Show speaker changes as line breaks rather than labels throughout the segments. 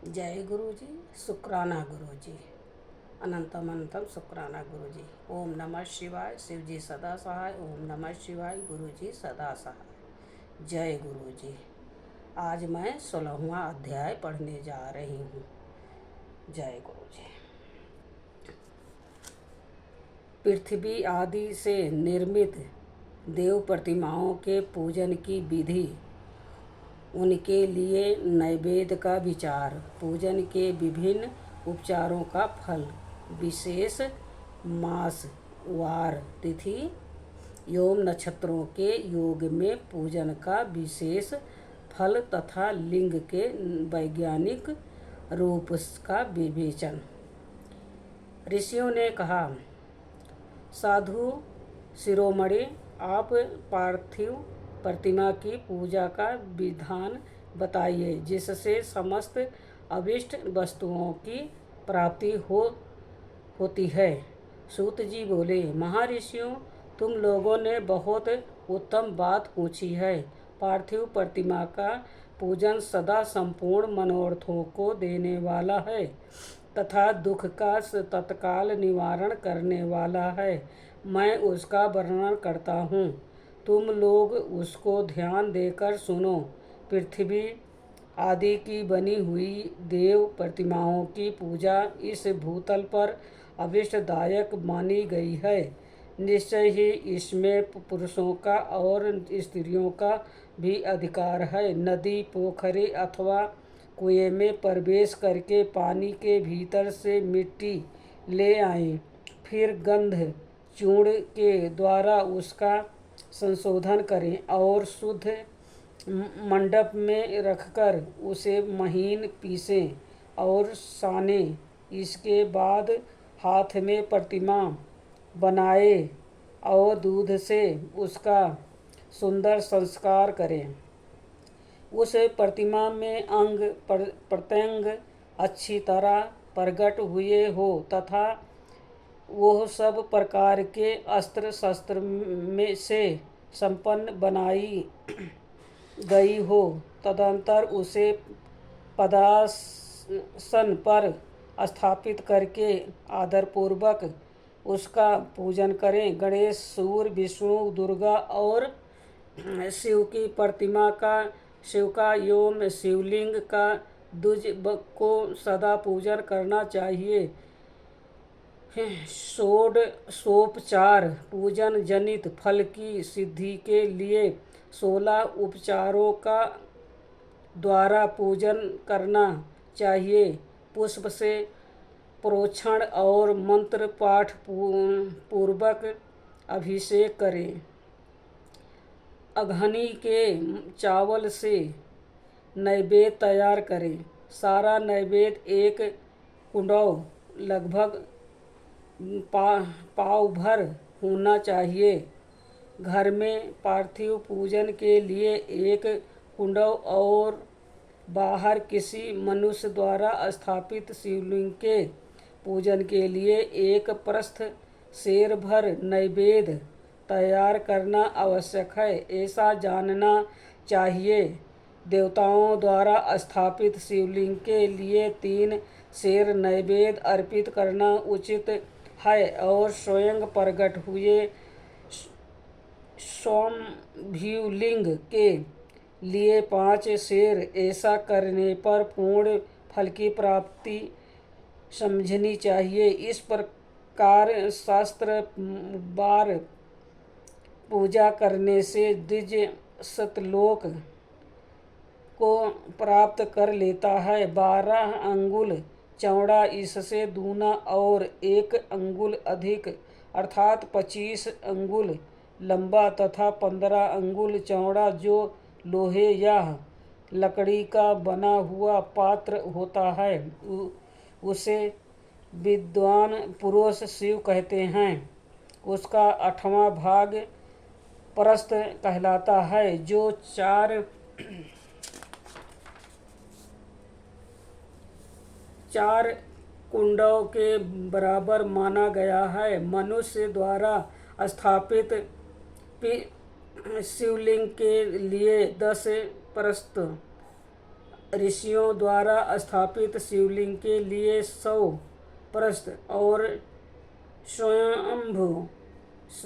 जय गुरु जी। शुक्राना गुरु जी। अनंतम अनंतम शुक्राना गुरु जी। ओम नमः शिवाय। शिव जी सदा सहाय। ओम नमः शिवाय। गुरु जी सदा सहाय। जय गुरु जी। आज मैं 16वां अध्याय पढ़ने जा रही हूँ। जय गुरु जी। पृथ्वी आदि से निर्मित देव प्रतिमाओं के पूजन की विधि, उनके लिए नैवेद्य का विचार, पूजन के विभिन्न उपचारों का फल, विशेष मास, वार, तिथि एवं नक्षत्रों के योग में पूजन का विशेष फल तथा लिंग के वैज्ञानिक रूप का विवेचन। ऋषियों ने कहा, साधु शिरोमणि, आप पार्थिव प्रतिमा की पूजा का विधान बताइए जिससे समस्त अभिष्ट वस्तुओं की प्राप्ति होती है। सूत जी बोले, महर्षियों, तुम लोगों ने बहुत उत्तम बात पूछी है। पार्थिव प्रतिमा का पूजन सदा संपूर्ण मनोरथों को देने वाला है तथा दुख का तत्काल निवारण करने वाला है। मैं उसका वर्णन करता हूँ, तुम लोग उसको ध्यान देकर सुनो। पृथ्वी आदि की बनी हुई देव प्रतिमाओं की पूजा इस भूतल पर अभिष्टदायक मानी गई है। निश्चय ही इसमें पुरुषों का और स्त्रियों का भी अधिकार है। नदी, पोखरे अथवा कुएं में प्रवेश करके पानी के भीतर से मिट्टी ले आएं, फिर गंध चूर्ण के द्वारा उसका संशोधन करें और शुद्ध मंडप में रखकर उसे महीन पीसें और सानें। इसके बाद हाथ में प्रतिमा बनाए और दूध से उसका सुंदर संस्कार करें। उस प्रतिमा में अंग प्रत्यंग अच्छी तरह प्रकट हुए हो तथा वह सब प्रकार के अस्त्र शस्त्र में से संपन्न बनाई गई हो। तदंतर उसे पद्मासन पर स्थापित करके आदरपूर्वक उसका पूजन करें। गणेश, सूर्य, विष्णु, दुर्गा और शिव की प्रतिमा का, शिव का एवं शिवलिंग का द्विज को सदा पूजन करना चाहिए। षोडशोपचार पूजन जनित फल की सिद्धि के लिए 16 उपचारों का द्वारा पूजन करना चाहिए। पुष्प से प्रोक्षण और मंत्र पाठ पूर्वक अभिषेक करें। अघनी के चावल से नैवेद्य तैयार करें। सारा नैवेद्य एक कुंडौ लगभग पाव भर होना चाहिए। घर में पार्थिव पूजन के लिए एक कुंडौ और बाहर किसी मनुष्य द्वारा स्थापित शिवलिंग के पूजन के लिए एक प्रस्थ शेर भर नैवेद्य तैयार करना आवश्यक है। ऐसा जानना चाहिए, देवताओं द्वारा स्थापित शिवलिंग के लिए 3 शेर नैवेद्य अर्पित करना उचित है और स्वयं प्रकट हुए स्वयंभूलिंग के लिए 5 शेर। ऐसा करने पर पूर्ण फल की प्राप्ति समझनी चाहिए। इस प्रकार शास्त्र बार पूजा करने से द्विज सतलोक को प्राप्त कर लेता है। 12 अंगुल चौड़ा, इससे दूना और 1 अंगुल अधिक अर्थात 25 अंगुल लंबा तथा 15 अंगुल चौड़ा जो लोहे या लकड़ी का बना हुआ पात्र होता है उसे विद्वान पुरुष शिव कहते हैं। उसका 8वां भाग प्रस्थ कहलाता है जो 4 कुंडों के बराबर माना गया है। मनुष्य द्वारा स्थापित शिवलिंग के लिए 10 प्रस्थ ऋषियों द्वारा स्थापित शिवलिंग के लिए 100 प्रस्थ और स्वयंभू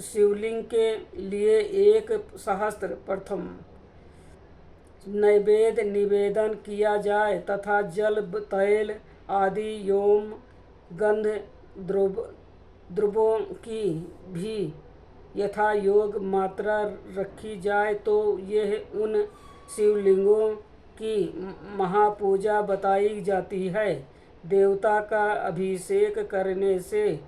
शिवलिंग के लिए 1 सहस्त्र प्रथम नैवेद्य निवेदन किया जाए तथा जल, तैल आदि योम गंध द्रव्यों की भी यथा योग मात्रा रखी जाए तो यह उन शिवलिंगों की महापूजा बताई जाती है। देवता का अभिषेक करने से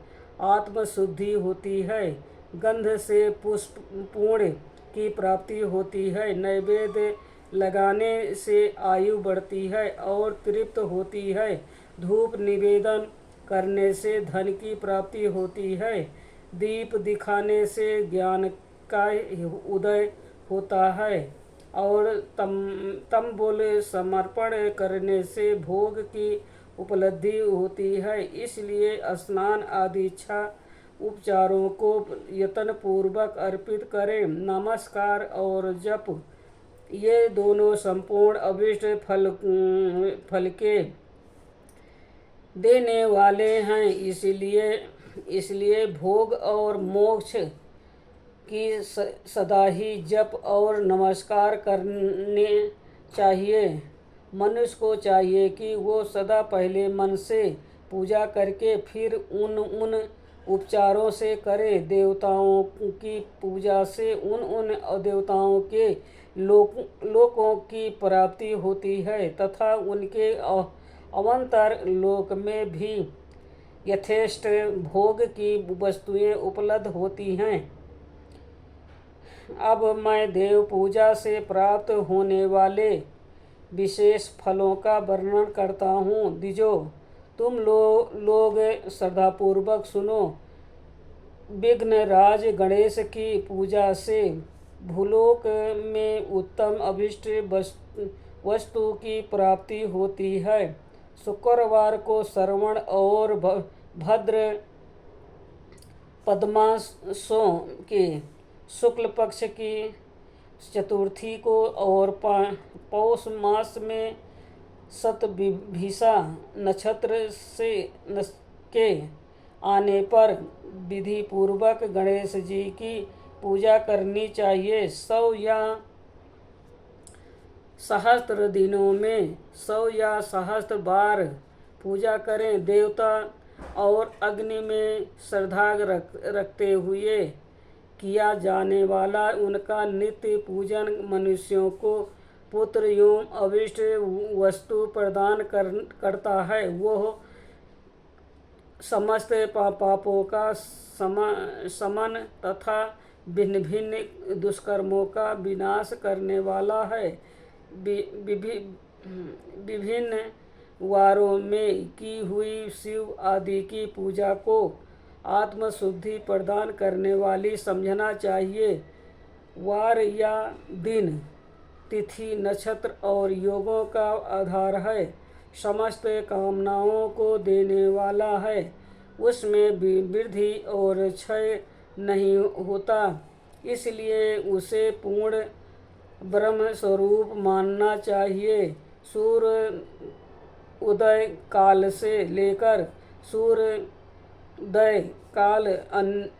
आत्मशुद्धि होती है, गंध से पुष्प पुण्य की प्राप्ति होती है, नैवेद्य लगाने से आयु बढ़ती है और तृप्त होती है, धूप निवेदन करने से धन की प्राप्ति होती है, दीप दिखाने से ज्ञान का उदय होता है और तंबुल समर्पण करने से भोग की उपलब्धि होती है। इसलिए स्नान आदि इच्छा उपचारों को यत्न पूर्वक अर्पित करें। नमस्कार और जप ये दोनों संपूर्ण अभीष्ट फल के देने वाले हैं, इसलिए भोग और मोक्ष की सदा ही जप और नमस्कार करने चाहिए। मनुष्य को चाहिए कि वो सदा पहले मन से पूजा करके फिर उन उपचारों से करे। देवताओं की पूजा से उन देवताओं के लोकों की प्राप्ति होती है तथा उनके अवंतर लोक में भी यथेष्ट भोग की वस्तुएं उपलब्ध होती हैं। अब मैं देव पूजा से प्राप्त होने वाले विशेष फलों का वर्णन करता हूँ। द्विजो, तुम लोग श्रद्धापूर्वक सुनो। विघ्नराज गणेश की पूजा से भूलोक में उत्तम अभिष्ट वस्तु की प्राप्ति होती है। शुक्रवार को श्रवण और भद्र पद्मासों के शुक्ल पक्ष की चतुर्थी को और पौष मास में शतभिषा नक्षत्र के आने पर विधि पूर्वक गणेश जी की पूजा करनी चाहिए। 100 या सहस्त्र दिनों में 100 या सहस्त्र बार पूजा करें। देवता और अग्नि में श्रद्धा रखते हुए किया जाने वाला उनका नित्य पूजन मनुष्यों को पुत्र एवं अभिष्ट वस्तु प्रदान करता है। वह समस्त पापों का समन तथा भिन्न भिन्न दुष्कर्मों का विनाश करने वाला है। विभिन्न वारों में की हुई शिव आदि की पूजा को आत्मशुद्धि प्रदान करने वाली समझना चाहिए। वार या दिन, तिथि, नक्षत्र और योगों का आधार है, समस्त कामनाओं को देने वाला है, उसमें वृद्धि और क्षय नहीं होता, इसलिए उसे पूर्ण ब्रह्म स्वरूप मानना चाहिए। सूर्य उदय काल से लेकर सूर्योदय काल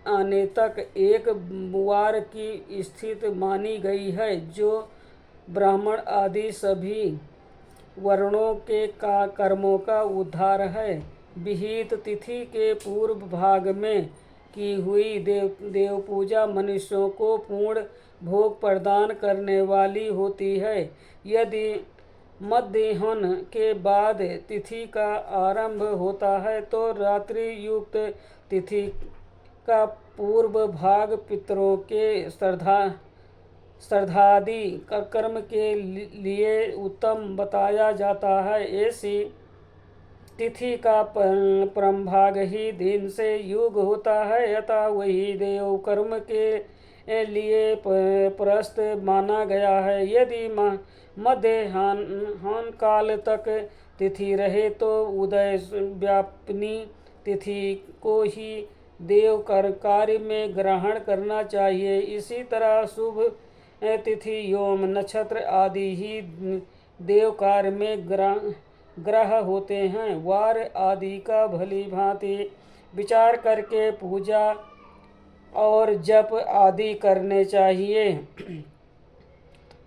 आने तक एक वार की स्थिति मानी गई है, जो ब्राह्मण आदि सभी वर्णों के कर्मों का उद्धार है। विहित तिथि के पूर्व भाग में की हुई देव पूजा मनुष्यों को पूर्ण भोग प्रदान करने वाली होती है। यदि मध्याह्न के बाद तिथि का आरंभ होता है तो रात्रि युक्त तिथि का पूर्व भाग पितरों के श्राद्धादि कर्म के लिए उत्तम बताया जाता है। ऐसी तिथि का परम भाग ही दिन से युग होता है, अतः वही देव कर्म के लिए प्रस्थ माना गया है। यदि मध्याह्न काल तक तिथि रहे तो उदय व्यापिनी तिथि को ही देव कार्य में ग्रहण करना चाहिए। इसी तरह शुभ तिथि एवं नक्षत्र आदि ही देव कार्य में ग्रह होते हैं। वार आदि का भली भांति विचार करके पूजा और जप आदि करने चाहिए।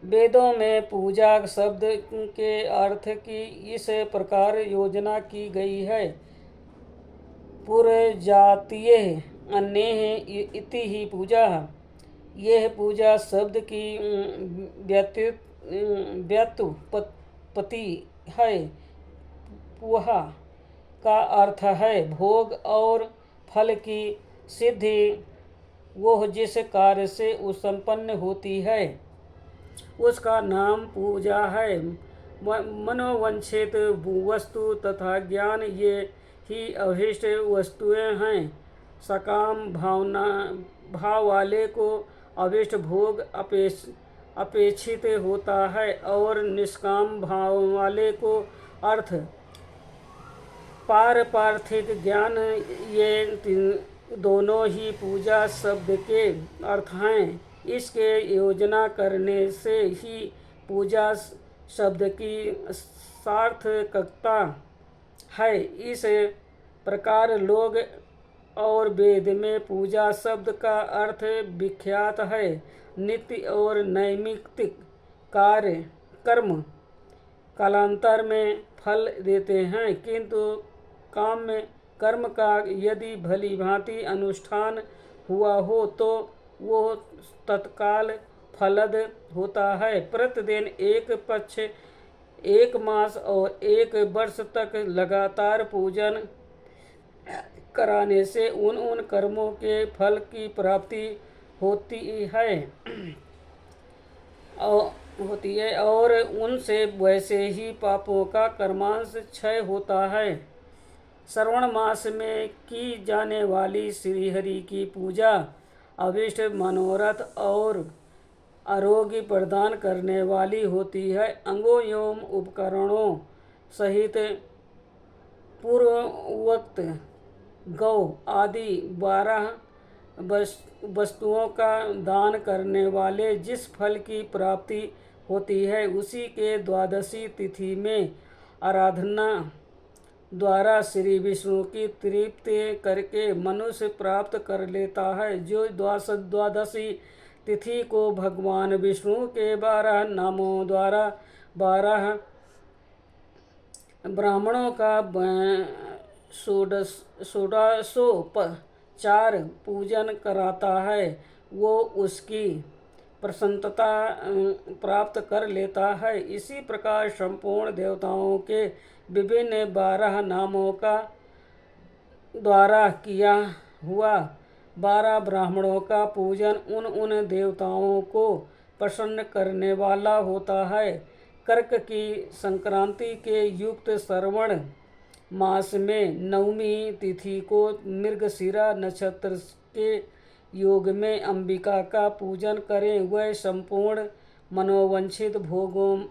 वेदों में पूजा शब्द के अर्थ की इस प्रकार योजना की गई है। पुरजातीय अन्येह इति ही पूजा। यह पूजा शब्द की व्युत्पत्ति है। पुहा का अर्थ है भोग और फल की सिद्धि। वह जिस कार्य से संपन्न होती है उसका नाम पूजा है। मनोवांछित वस्तु तथा ज्ञान ये ही अभीष्ट वस्तुएं हैं। सकाम भाव वाले को अभीष्ट भोग अपेक्षित होता है और निष्काम भाव वाले को अर्थ पारपार्थिक ज्ञान। ये दोनों ही पूजा शब्द के अर्थ हैं। इसके योजना करने से ही पूजा शब्द की सार्थकता है। इस प्रकार लोग और वेद में पूजा शब्द का अर्थ विख्यात है। नित्य और नैमित्तिक कार्य कर्म कालांतर में फल देते हैं, किंतु काम्य कर्म का यदि भली भांति अनुष्ठान हुआ हो तो वो तत्काल फलद होता है। प्रतिदिन एक पक्ष, एक मास और एक वर्ष तक लगातार पूजन कराने से उन कर्मों के फल की प्राप्ति होती है और उनसे वैसे ही पापों का कर्मांश क्षय होता है। श्रवण मास में की जाने वाली श्रीहरि की पूजा अभीष्ट मनोरथ और आरोग्य प्रदान करने वाली होती है। अंगों एवं उपकरणों सहित पूर्वोक्त गौ आदि 12 वस्तुओं का दान करने वाले जिस फल की प्राप्ति होती है उसी के द्वादशी तिथि में आराधना द्वारा श्री विष्णु की तृप्ति करके मनुष्य प्राप्त कर लेता है। जो द्वादशी तिथि को भगवान विष्णु के 12 नामों द्वारा 12 ब्राह्मणों का षोडशोपचार पूजन कराता है वो उसकी प्रसन्नता प्राप्त कर लेता है। इसी प्रकार संपूर्ण देवताओं के विभिन्न 12 नामों का द्वारा किया हुआ 12 ब्राह्मणों का पूजन उन देवताओं को प्रसन्न करने वाला होता है। कर्क की संक्रांति के युक्त श्रवण मास में 9वीं तिथि को मृगशिरा नक्षत्र के योग में अंबिका का पूजन करें। वह संपूर्ण मनोवांछित भोगों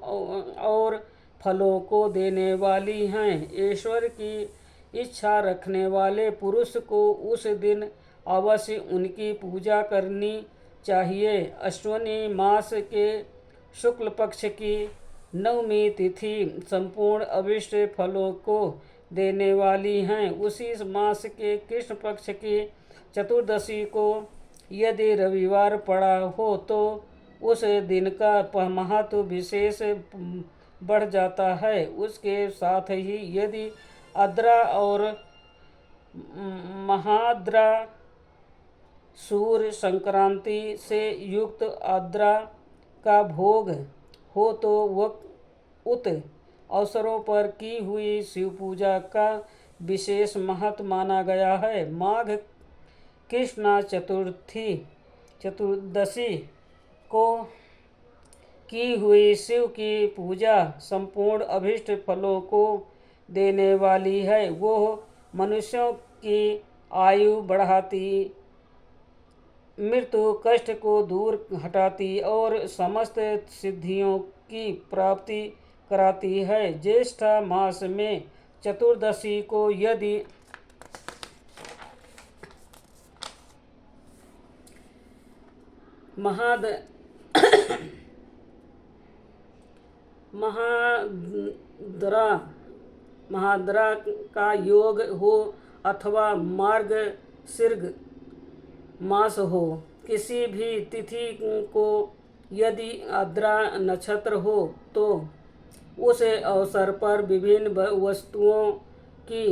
और फलों को देने वाली हैं। ईश्वर की इच्छा रखने वाले पुरुष को उस दिन अवश्य उनकी पूजा करनी चाहिए। अश्विनी मास के शुक्ल पक्ष की 9वीं तिथि संपूर्ण अभिष्ट फलों को देने वाली हैं। उसी मास के कृष्ण पक्ष की चतुर्दशी को यदि रविवार पड़ा हो तो उस दिन का महत्व विशेष बढ़ जाता है। उसके साथ ही यदि आद्रा और महाद्रा सूर्य संक्रांति से युक्त आद्रा का भोग हो तो वह उत अवसरों पर की हुई शिव पूजा का विशेष महत्व माना गया है। माघ कृष्णा चतुर्दशी को की हुई शिव की पूजा संपूर्ण अभीष्ट फलों को देने वाली है। वो मनुष्यों की आयु बढ़ाती, मृत्यु कष्ट को दूर हटाती और समस्त सिद्धियों की प्राप्ति कराती है। ज्येष्ठ मास में चतुर्दशी को यदि महाद्रा महाद्रा का योग हो अथवा मार्गशीर्ष मास हो। किसी भी तिथि को यदि आर्द्रा नक्षत्र हो तो उस अवसर पर विभिन्न वस्तुओं की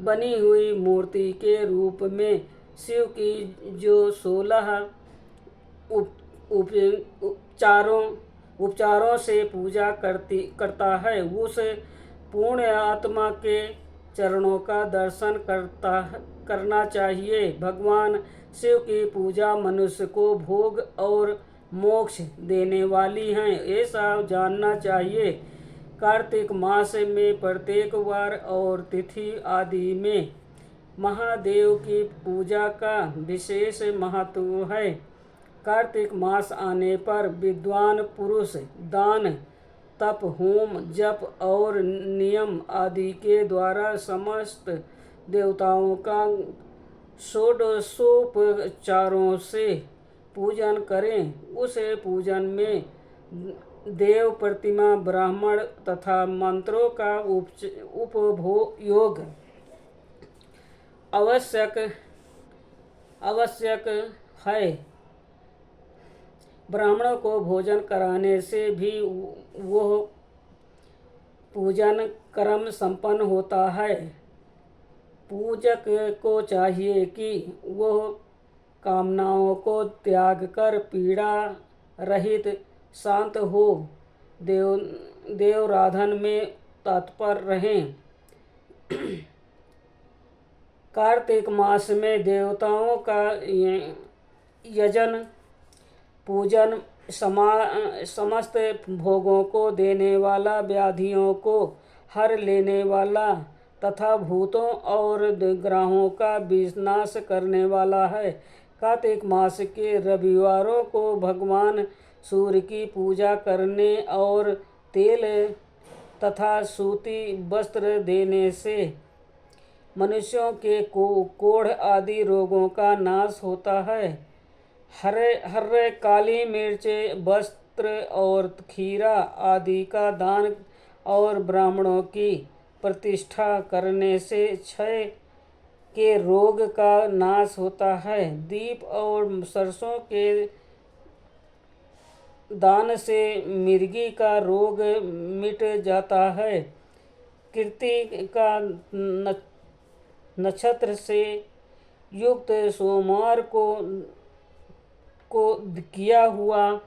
बनी हुई मूर्ति के रूप में शिव की जो 16 उपचारों से पूजा करता है, उस पूर्ण आत्मा के चरणों का दर्शन करना चाहिए। भगवान शिव की पूजा मनुष्य को भोग और मोक्ष देने वाली है, ऐसा जानना चाहिए। कार्तिक मास में प्रत्येक वार और तिथि आदि में महादेव की पूजा का विशेष महत्व है। कार्तिक मास आने पर विद्वान पुरुष दान, तप, होम, जप और नियम आदि के द्वारा समस्त देवताओं का षोडशोपचारों से पूजन करें। उस पूजन में देव प्रतिमा, ब्राह्मण तथा मंत्रों का उपयोग आवश्यक है। ब्राह्मणों को भोजन कराने से भी वह पूजन कर्म संपन्न होता है। पूजक को चाहिए कि वह कामनाओं को त्याग कर पीड़ा रहित शांत हो देवराधन में तत्पर रहें। कार्तिक मास में देवताओं का यजन पूजन, समस्त भोगों को देने वाला, व्याधियों को हर लेने वाला तथा भूतों और ग्रहों का विनाश करने वाला है। कार्तिक मास के रविवारों को भगवान सूर्य की पूजा करने और तेल तथा सूती वस्त्र देने से मनुष्यों के कोढ़ आदि रोगों का नाश होता है। हरे काली मिर्च, वस्त्र और खीरा आदि का दान और ब्राह्मणों की प्रतिष्ठा करने से क्षय के रोग का नाश होता है। दीप और सरसों के दान से मिर्गी का रोग मिट जाता है। कृत्तिका नक्षत्र से युक्त सोमवार को किया हुआ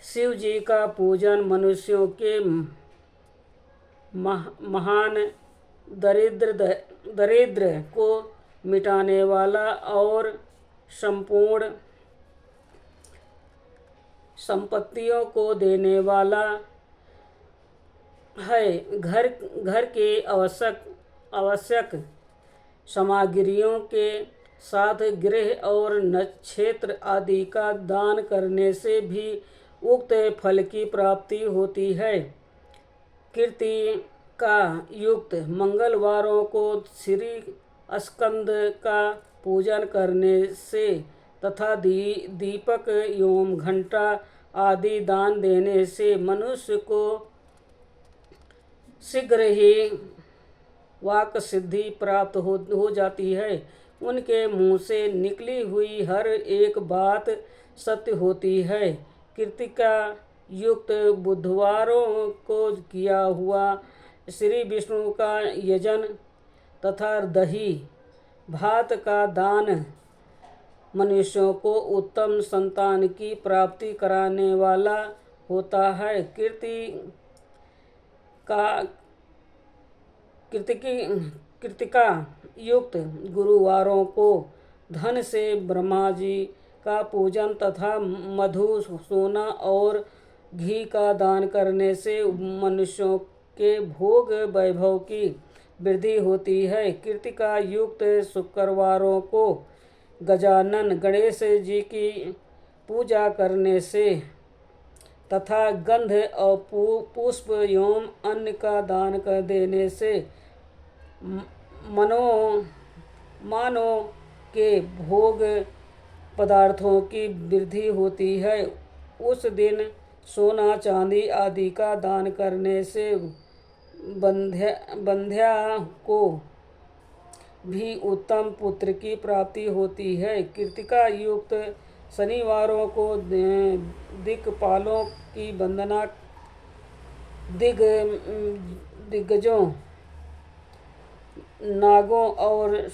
शिव जी का पूजन मनुष्यों के महान दरिद्र को मिटाने वाला और संपूर्ण संपत्तियों को देने वाला है। घर के आवश्यक सामग्रियों के साथ गृह और नक्षत्र आदि का दान करने से भी उक्त फल की प्राप्ति होती है। कृत्तिका युक्त मंगलवारों को श्री स्कंद का पूजन करने से तथा दीपक एवं घंटा आदि दान देने से मनुष्य को शीघ्र ही वाक सिद्धि प्राप्त हो जाती है। उनके मुंह से निकली हुई हर एक बात सत्य होती है। कृत्तिका युक्त बुधवारों को किया हुआ श्री विष्णु का यजन तथा दही भात का दान मनुष्यों को उत्तम संतान की प्राप्ति कराने वाला होता है। कृत्तिका युक्त गुरुवारों को धन से ब्रह्मा जी का पूजन तथा मधु, सोना और घी का दान करने से मनुष्यों के भोग वैभव की वृद्धि होती है। कृत्तिका युक्त शुक्रवारों को गजानन गणेश जी की पूजा करने से तथा गंध और पुष्प एवं अन्न का दान कर देने से मानव के भोग पदार्थों की वृद्धि होती है। उस दिन सोना चांदी आदि का दान करने से बंध्या को भी उत्तम पुत्र की प्राप्ति होती है। कृतिका युक्त शनिवारों को दिक्पालों की वंदना दिग्गजों, नागों और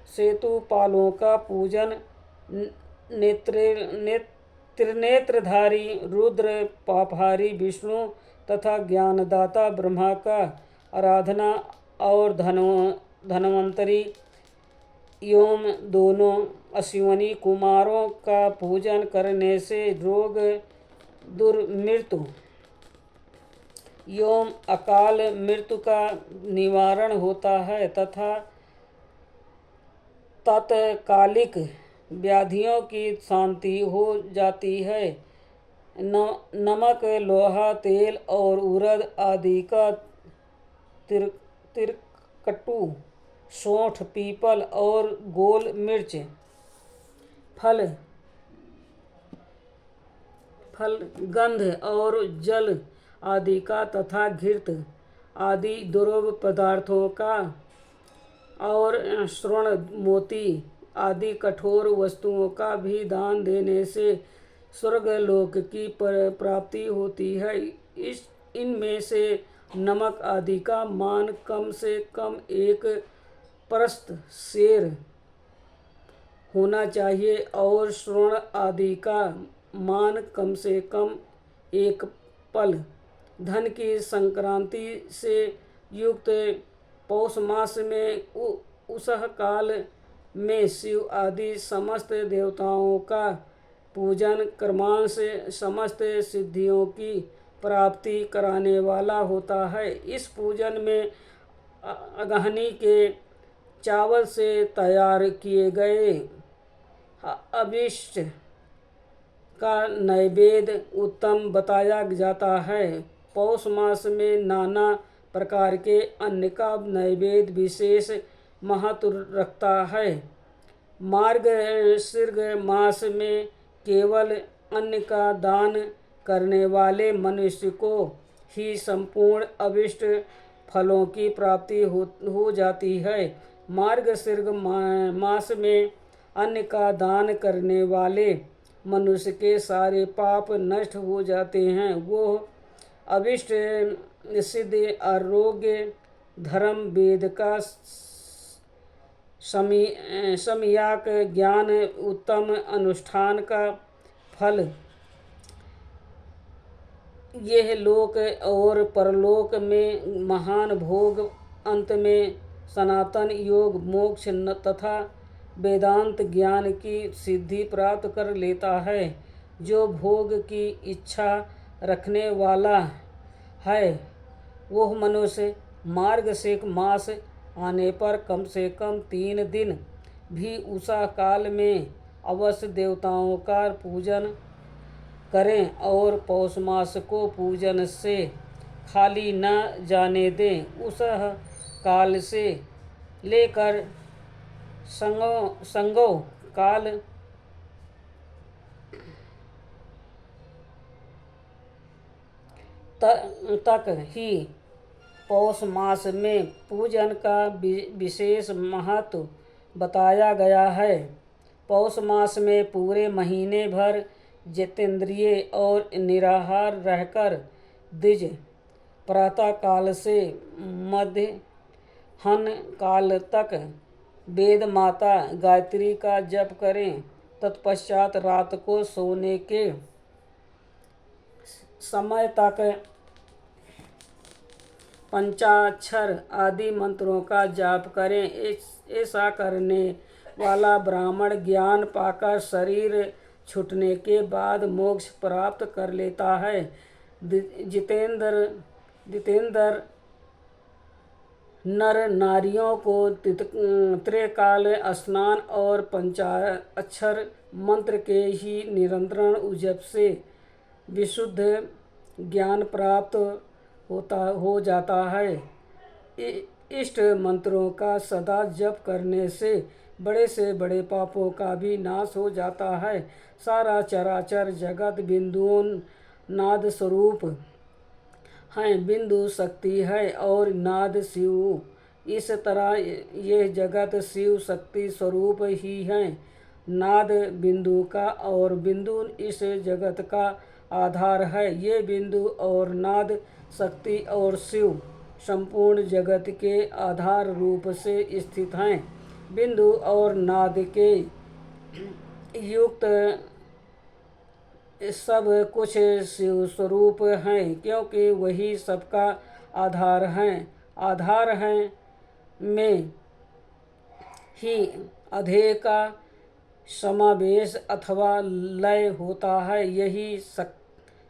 सेतुपालों का पूजन, त्रिनेत्रधारी रुद्र, पापहारी विष्णु तथा ज्ञानदाता ब्रह्मा का आराधना और धन्वंतरी एवं दोनों अश्विनी कुमारों का पूजन करने से रोग दुर्मृत्यु एवं अकाल मृत्यु का निवारण होता है तथा तात्कालिक व्याधियों की शांति हो जाती है। नमक, लोहा, तेल और उड़द आदि का तिरकट्टू, सौंठ, पीपल और गोल मिर्च, फल, गंध और जल आदि का तथा घृत आदि द्रव्य पदार्थों का और स्वर्ण, मोती आदि कठोर वस्तुओं का भी दान देने से स्वर्गलोक की प्राप्ति होती है। इनमें से नमक आदि का मान कम से कम 1 परस्त शेर होना चाहिए और स्वर्ण आदि का मान कम से कम 1 पल। धन की संक्रांति से युक्त पौष मास में उसह काल में शिव आदि समस्त देवताओं का पूजन क्रमांश समस्त सिद्धियों की प्राप्ति कराने वाला होता है। इस पूजन में अगहनी के चावल से तैयार किए गए अभिष्ट का नैवेद्य उत्तम बताया जाता है। पौष मास में नाना प्रकार के अन्न का नैवेद्य विशेष महत्व रखता है। मार्गशीर्ष मास में केवल अन्न का दान करने वाले मनुष्य को ही संपूर्ण अभिष्ट फलों की प्राप्ति हो जाती है। मार्गशीर्ष मास में अन्न का दान करने वाले मनुष्य के सारे पाप नष्ट हो जाते हैं। वो अभिष्ट सिद्धि, आरोग्य, धर्म, वेद का सम्यक ज्ञान, उत्तम अनुष्ठान का फल, यह लोक और परलोक में महान भोग, अंत में सनातन योग, मोक्ष तथा वेदांत ज्ञान की सिद्धि प्राप्त कर लेता है। जो भोग की इच्छा रखने वाला है वह मनुष्य मार्गशीर्ष मास आने पर कम से कम 3 दिन भी उषा काल में अवश्य देवताओं का पूजन करें और पौष मास को पूजन से खाली न जाने दें। उस काल से लेकर संगो काल तक ही पौष मास में पूजन का विशेष महत्व बताया गया है। पौष मास में पूरे महीने भर जितेंद्रिय और निराहार रहकर द्विज प्रातः काल से मध्याह्न काल तक वेद माता गायत्री का जप करें। तत्पश्चात रात को सोने के समय तक पंचाक्षर आदि मंत्रों का जाप करें। ऐसा करने वाला ब्राह्मण ज्ञान पाकर शरीर छूटने के बाद मोक्ष प्राप्त कर लेता है। जितेंद्र नर नारियों को त्रिकाल स्नान और पंचाक्षर मंत्र के ही निरंतर जप से विशुद्ध ज्ञान प्राप्त हो जाता है। इष्ट मंत्रों का सदा जप करने से बड़े से बड़े पापों का भी नाश हो जाता है। सारा चराचर जगत बिंदुओं नाद स्वरूप हैं। बिंदु शक्ति है और नाद शिव। इस तरह ये जगत शिव शक्ति स्वरूप ही है। नाद बिंदु का और बिंदु इस जगत का आधार है। ये बिंदु और नाद शक्ति और शिव संपूर्ण जगत के आधार रूप से स्थित हैं। बिंदु और नाद के युक्त सब कुछ शिव स्वरूप हैं, क्योंकि वही सबका आधार हैं। आधार हैं में ही अधेय का समावेश अथवा लय होता है। यही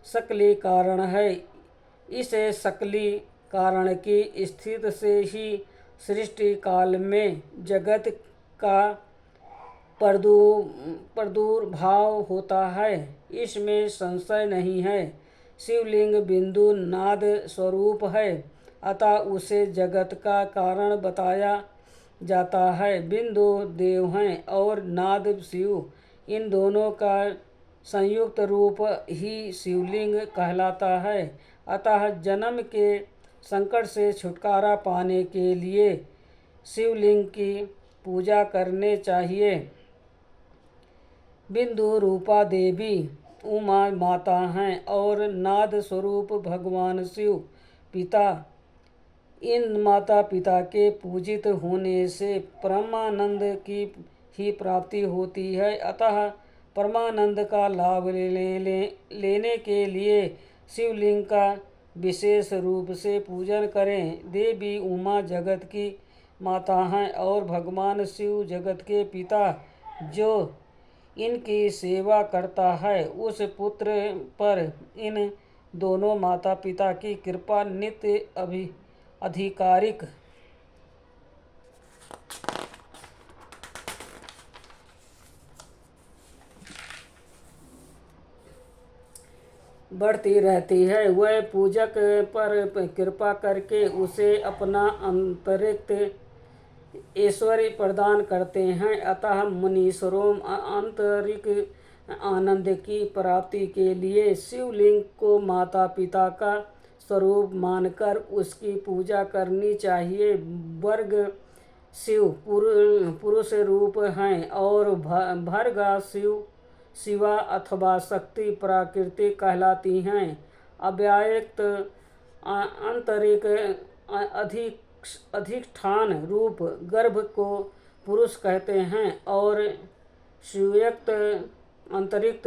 सकली कारण है। इस सकली कारण की स्थिति से ही सृष्टि काल में जगत का प्रादुर्भाव होता है, इसमें संशय नहीं है। शिवलिंग बिंदु नाद स्वरूप है, अतः उसे जगत का कारण बताया जाता है। बिंदु देव हैं और नाद शिव। इन दोनों का संयुक्त रूप ही शिवलिंग कहलाता है। अतः जन्म के संकट से छुटकारा पाने के लिए शिवलिंग की पूजा करने चाहिए। बिंदु रूपा देवी उमा माता हैं और नाद स्वरूप भगवान शिव पिता। इन माता पिता के पूजित होने से परमानंद की ही प्राप्ति होती है। अतः परमानंद का लाभ लेने के लिए शिवलिंग का विशेष रूप से पूजन करें। देवी उमा जगत की माता हैं और भगवान शिव जगत के पिता। जो इनकी सेवा करता है उस पुत्र पर इन दोनों माता पिता की कृपा नित्य आधिकारिक बढ़ती रहती है। वह पूजक पर कृपा करके उसे अपना अंतरिक्त ऐश्वर्य प्रदान करते हैं। अतः मुनीश्वरों आंतरिक आनंद की प्राप्ति के लिए शिवलिंग को माता पिता का स्वरूप मानकर उसकी पूजा करनी चाहिए। वर्ग शिव पुरुष रूप हैं और भर्गा शिव शिवा अथवा शक्ति प्राकृतिक कहलाती हैं। अव्यक्त आंतरिक अधिष्ठान रूप गर्भ को पुरुष कहते हैं और सुव्यक्त अंतरिक्त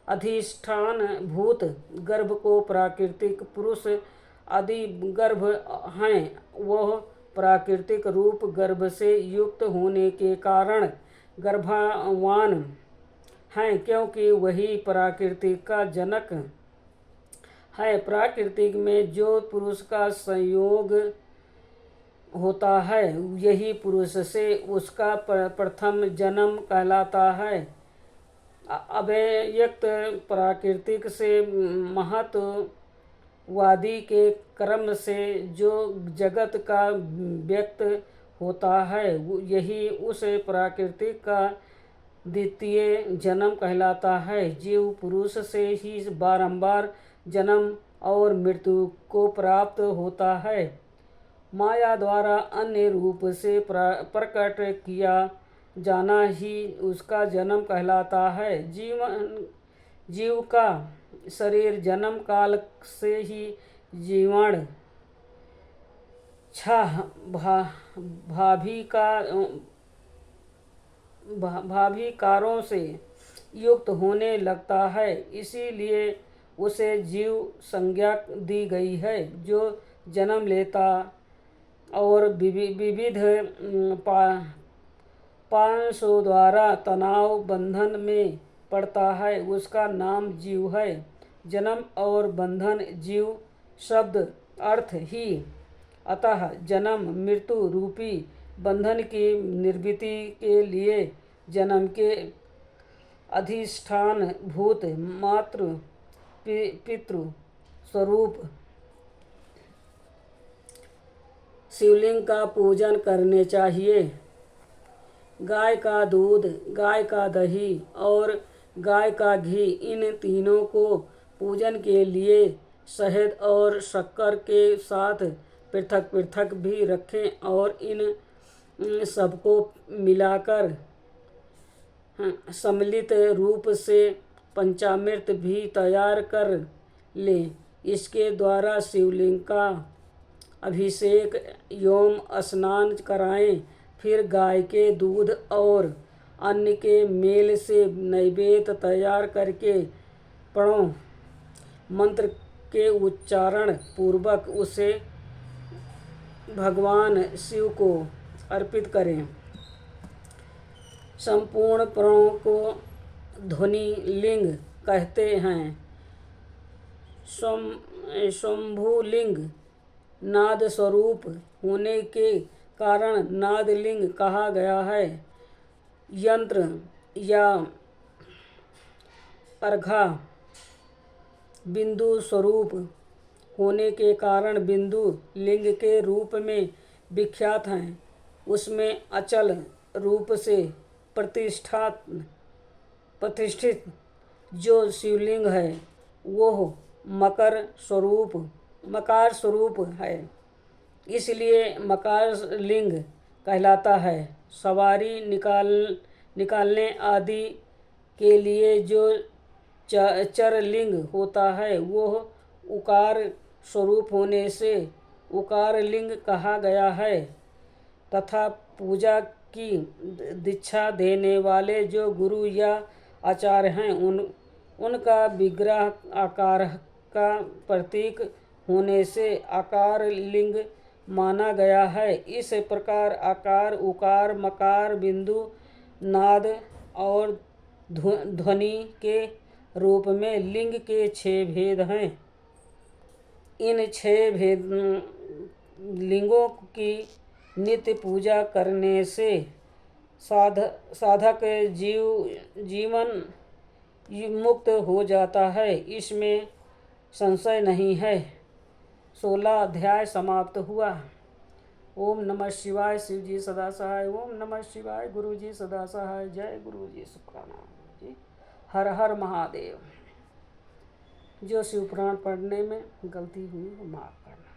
अधिष्ठान भूत गर्भ को प्राकृतिक पुरुष आदि गर्भ हैं। वह प्राकृतिक रूप गर्भ से युक्त होने के कारण गर्भवान हैं, क्योंकि वही प्राकृतिक का जनक है। प्राकृतिक में जो पुरुष का संयोग होता है यही पुरुष से उसका प्रथम जन्म कहलाता है। अव्यक्त प्राकृतिक से महत्वादि के क्रम से जो जगत का व्यक्त होता है यही उस प्राकृतिक का द्वितीय जन्म कहलाता है। जीव पुरुष से ही बारंबार जन्म और मृत्यु को प्राप्त होता है। माया द्वारा अन्य रूप से प्रकट किया जाना ही उसका जन्म कहलाता है। जीव का शरीर जन्म काल से ही जीवाणु भाभिकारों से युक्त होने लगता है, इसीलिए उसे जीव संज्ञा दी गई है। जो जन्म लेता और विविध पांचों द्वारा तनाव बंधन में पड़ता है उसका नाम जीव है। जन्म और बंधन जीव शब्द अर्थ ही। अतः जन्म मृत्यु रूपी बंधन की निवृत्ति के लिए जन्म के अधिष्ठान भूत मातृ पितृ स्वरूप शिवलिंग का पूजन करने चाहिए। गाय का दूध, गाय का दही और गाय का घी, इन तीनों को पूजन के लिए शहद और शक्कर के साथ पृथक पृथक भी रखें और इन सबको मिलाकर सम्मिलित रूप से पंचामृत भी तैयार कर लें। इसके द्वारा शिवलिंग का अभिषेक एवं स्नान कराएं। फिर गाय के दूध और अन्न के मेल से नैवेद्य तैयार करके प्रणव मंत्र के उच्चारण पूर्वक उसे भगवान शिव को अर्पित करें। संपूर्ण प्रणव को ध्वनि लिंग कहते हैं। शंभुलिंग नाद स्वरूप होने के कारण नादलिंग कहा गया है। यंत्र या अर्घा बिंदु स्वरूप होने के कारण बिंदु लिंग के रूप में विख्यात हैं। उसमें अचल रूप से प्रतिष्ठित जो शिवलिंग है वो मकार स्वरूप है, इसलिए मकार लिंग कहलाता है। सवारी निकालने आदि के लिए जो चर लिंग होता है वो उकार स्वरूप होने से उकार लिंग कहा गया है तथा पूजा की दीक्षा देने वाले जो गुरु या आचार्य हैं उनका विग्रह आकार का प्रतीक होने से आकार लिंग माना गया है। इस प्रकार आकार, उकार, मकार, बिंदु, नाद और ध्वनि के रूप में लिंग के 6 भेद हैं। इन 6 लिंगों की नित्य पूजा करने से साधक जीवन मुक्त हो जाता है, इसमें संशय नहीं है। 16 अध्याय समाप्त हुआ। ओम नमः शिवाय। शिव जी सदा सहाय। ओम नमः शिवाय। गुरु जी सदा सहाय। जय गुरु जी। शुक्राना जी। हर हर महादेव। जो शिव पुराण पढ़ने में गलती हुई वो माफ़ करना।